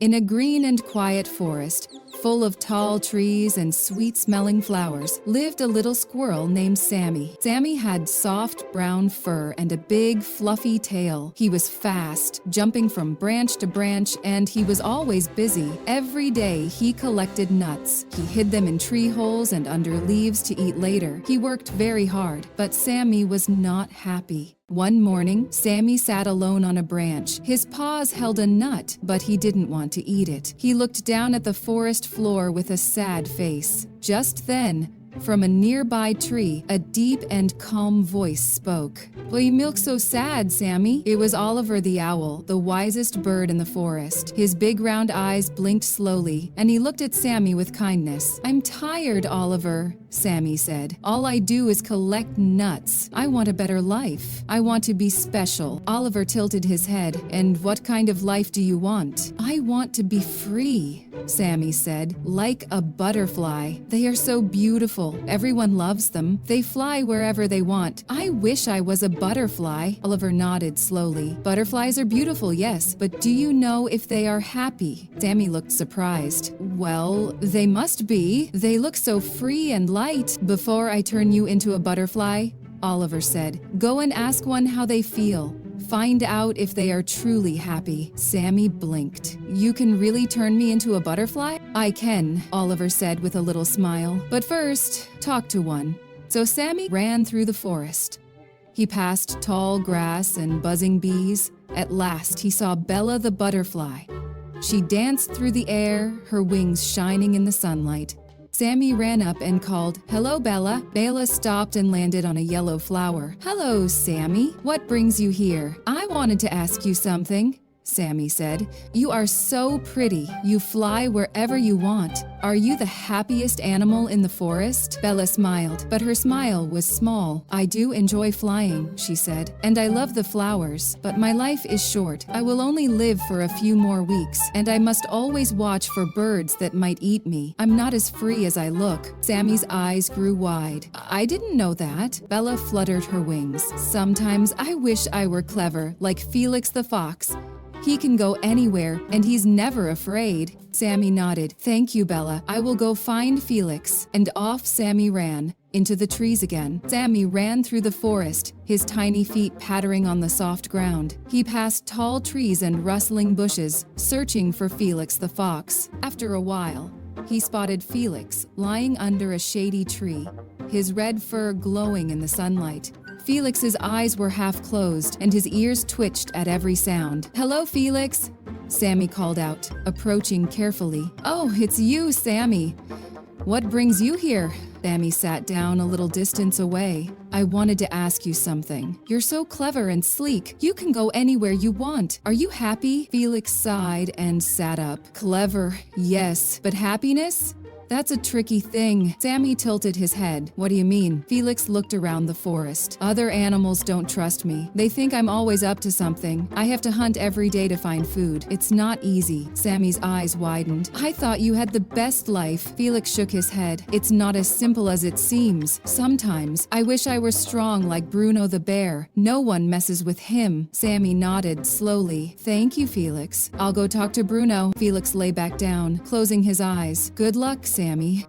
In a green and quiet forest, full of tall trees and sweet-smelling flowers, lived a little squirrel named Sammy. Sammy had soft brown fur and a big, fluffy tail. He was fast, jumping from branch to branch, and he was always busy. Every day, he collected nuts. He hid them in tree holes and under leaves to eat later. He worked very hard, but Sammy was not happy. One morning, Sammy sat alone on a branch. His paws held a nut, but he didn't want to eat it. He looked down at the forest floor with a sad face. Just then, from a nearby tree, a deep and calm voice spoke. "Why you look so sad, Sammy?" It was Oliver the owl, the wisest bird in the forest. His big round eyes blinked slowly, and he looked at Sammy with kindness. "I'm tired, Oliver," Sammy said. "All I do is collect nuts. I want a better life. I want to be special." Oliver tilted his head. "And what kind of life do you want?" "I want to be free," Sammy said. "Like a butterfly. They are so beautiful. Everyone loves them. They fly wherever they want. I wish I was a butterfly." Oliver nodded slowly. "Butterflies are beautiful, yes, but do you know if they are happy?" Sammy looked surprised. "Well, they must be. They look so free and light." "Before I turn you into a butterfly," Oliver said, "go and ask one how they feel. Find out if they are truly happy." Sammy blinked. "You can really turn me into a butterfly?" "I can," Oliver said with a little smile. "But first, talk to one." So Sammy ran through the forest. He passed tall grass and buzzing bees. At last, he saw Bella the butterfly. She danced through the air, her wings shining in the sunlight. Sammy ran up and called, "Hello, Bella." Bella stopped and landed on a yellow flower. "Hello, Sammy. What brings you here?" "I wanted to ask you something," Sammy said. "You are so pretty. You fly wherever you want. Are you the happiest animal in the forest?" Bella smiled, but her smile was small. "I do enjoy flying," she said, "and I love the flowers, but my life is short. I will only live for a few more weeks, and I must always watch for birds that might eat me. I'm not as free as I look." Sammy's eyes grew wide. "I didn't know that." Bella fluttered her wings. "Sometimes I wish I were clever, like Felix the fox. He can go anywhere, and he's never afraid." Sammy nodded. "Thank you, Bella. I will go find Felix." And off Sammy ran, into the trees again. Sammy ran through the forest, his tiny feet pattering on the soft ground. He passed tall trees and rustling bushes, searching for Felix the fox. After a while, he spotted Felix lying under a shady tree, his red fur glowing in the sunlight. Felix's eyes were half closed, and his ears twitched at every sound. "Hello, Felix," Sammy called out, approaching carefully. "Oh, it's you, Sammy. What brings you here?" Sammy sat down a little distance away. "I wanted to ask you something. You're so clever and sleek. You can go anywhere you want. Are you happy?" Felix sighed and sat up. "Clever, yes, but happiness? That's a tricky thing." Sammy tilted his head. "What do you mean?" Felix looked around the forest. "Other animals don't trust me. They think I'm always up to something. I have to hunt every day to find food. It's not easy." Sammy's eyes widened. "I thought you had the best life." Felix shook his head. "It's not as simple as it seems. Sometimes I wish I were strong like Bruno the bear. No one messes with him." Sammy nodded slowly. "Thank you, Felix. I'll go talk to Bruno." Felix lay back down, closing his eyes. "Good luck, Sammy."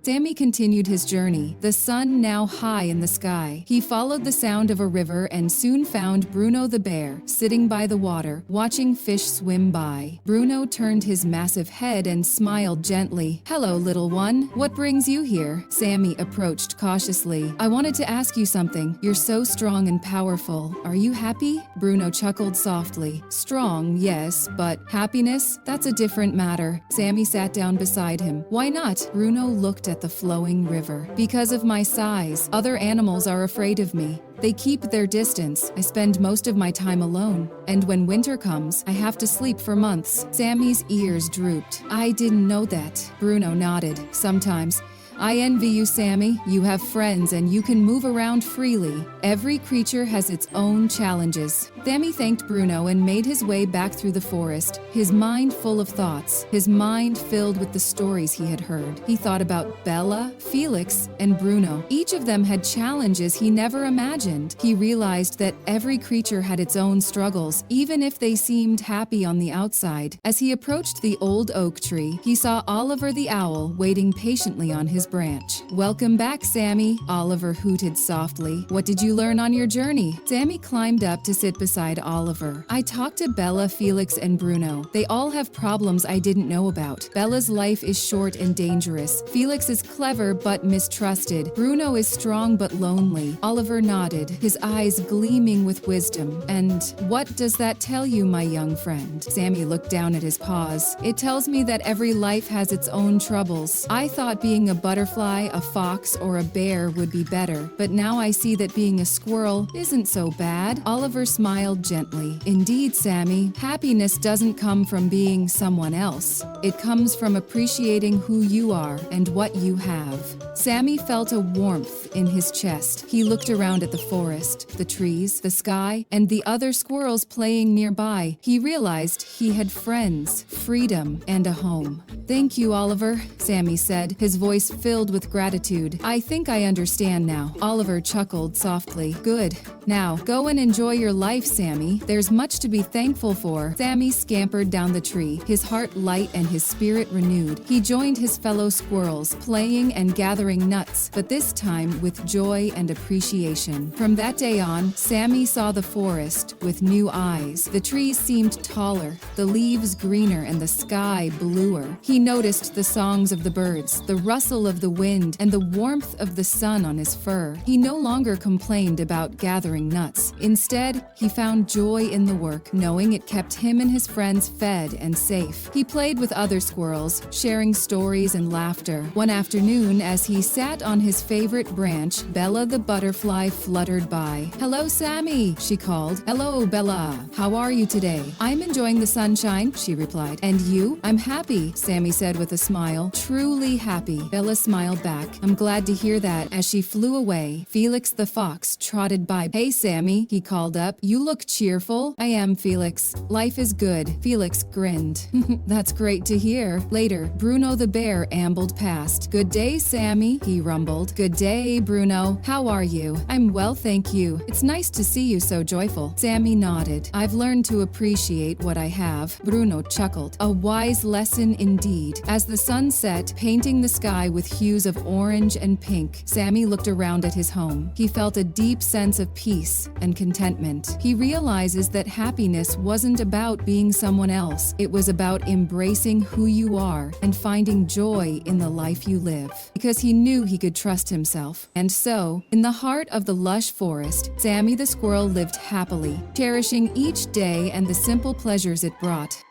Sammy continued his journey, the sun now high in the sky. He followed the sound of a river and soon found Bruno the bear, sitting by the water, watching fish swim by. Bruno turned his massive head and smiled gently. "Hello, little one. What brings you here?" Sammy approached cautiously. "I wanted to ask you something. You're so strong and powerful. Are you happy?" Bruno chuckled softly. "Strong, yes, but happiness? That's a different matter." Sammy sat down beside him. "Why not?" Bruno looked at the flowing river. "Because of my size. Other animals are afraid of me. They keep their distance. I spend most of my time alone. And when winter comes, I have to sleep for months." Sammy's ears drooped. "I didn't know that." Bruno nodded. "Sometimes I envy you, Sammy. You have friends and you can move around freely. Every creature has its own challenges. Sammy thanked Bruno and made his way back through the forest, his mind full of thoughts, his mind filled with the stories he had heard. He thought about Bella, Felix, and Bruno. Each of them had challenges he never imagined. He realized that every creature had its own struggles, even if they seemed happy on the outside. As he approached the old oak tree, he saw Oliver the owl waiting patiently on his branch. "Welcome back, Sammy," Oliver hooted softly. "What did you learn on your journey?" Sammy climbed up to sit beside Oliver. "I talked to Bella, Felix, and Bruno. They all have problems I didn't know about. Bella's life is short and dangerous. Felix is clever but mistrusted. Bruno is strong but lonely." Oliver nodded, his eyes gleaming with wisdom. "And what does that tell you, my young friend?" Sammy looked down at his paws. "It tells me that every life has its own troubles. I thought being a butterfly, a fox, or a bear would be better, but now I see that being a squirrel isn't so bad." Oliver smiled gently. "Indeed, Sammy, happiness doesn't come from being someone else. It comes from appreciating who you are and what you have." Sammy felt a warmth in his chest. He looked around at the forest, the trees, the sky, and the other squirrels playing nearby. He realized he had friends, freedom, and a home. "Thank you, Oliver," Sammy said, his voice filled with gratitude. "I think I understand now." Oliver chuckled softly. "Good. Now, go and enjoy your life, Sammy. There's much to be thankful for." Sammy scampered down the tree, his heart light and his spirit renewed. He joined his fellow squirrels, playing and gathering nuts, but this time with joy and appreciation. From that day on, Sammy saw the forest with new eyes. The trees seemed taller, the leaves greener, and the sky bluer. He noticed the songs of the birds, the rustle of the wind, and the warmth of the sun on his fur. He no longer complained about gathering nuts. Instead, he found joy in the work, knowing it kept him and his friends fed and safe. He played with other squirrels, sharing stories and laughter. One afternoon, as he sat on his favorite branch, Bella the butterfly fluttered by. "Hello, Sammy," she called. "Hello, Bella. How are you today?" "I'm enjoying the sunshine," she replied. "And you?" "I'm happy," Sammy said with a smile. "Truly happy." Bella smiled back. "I'm glad to hear that." As she flew away, Felix the fox trotted by. "Hey, Sammy," he called up. "You look cheerful." "I am, Felix. Life is good." Felix grinned. "That's great to hear." Later, Bruno the bear ambled past. "Good day, Sammy," he rumbled. "Good day, Bruno. How are you?" "I'm well, thank you. It's nice to see you so joyful." Sammy nodded. "I've learned to appreciate what I have." Bruno chuckled. "A wise lesson indeed." As the sun set, painting the sky with hues of orange and pink, Sammy looked around at his home. He felt a deep sense of peace and contentment. He realizes that happiness wasn't about being someone else. It was about embracing who you are and finding joy in the life you live. Because he knew he could trust himself. And so, in the heart of the lush forest, Sammy the squirrel lived happily, cherishing each day and the simple pleasures it brought.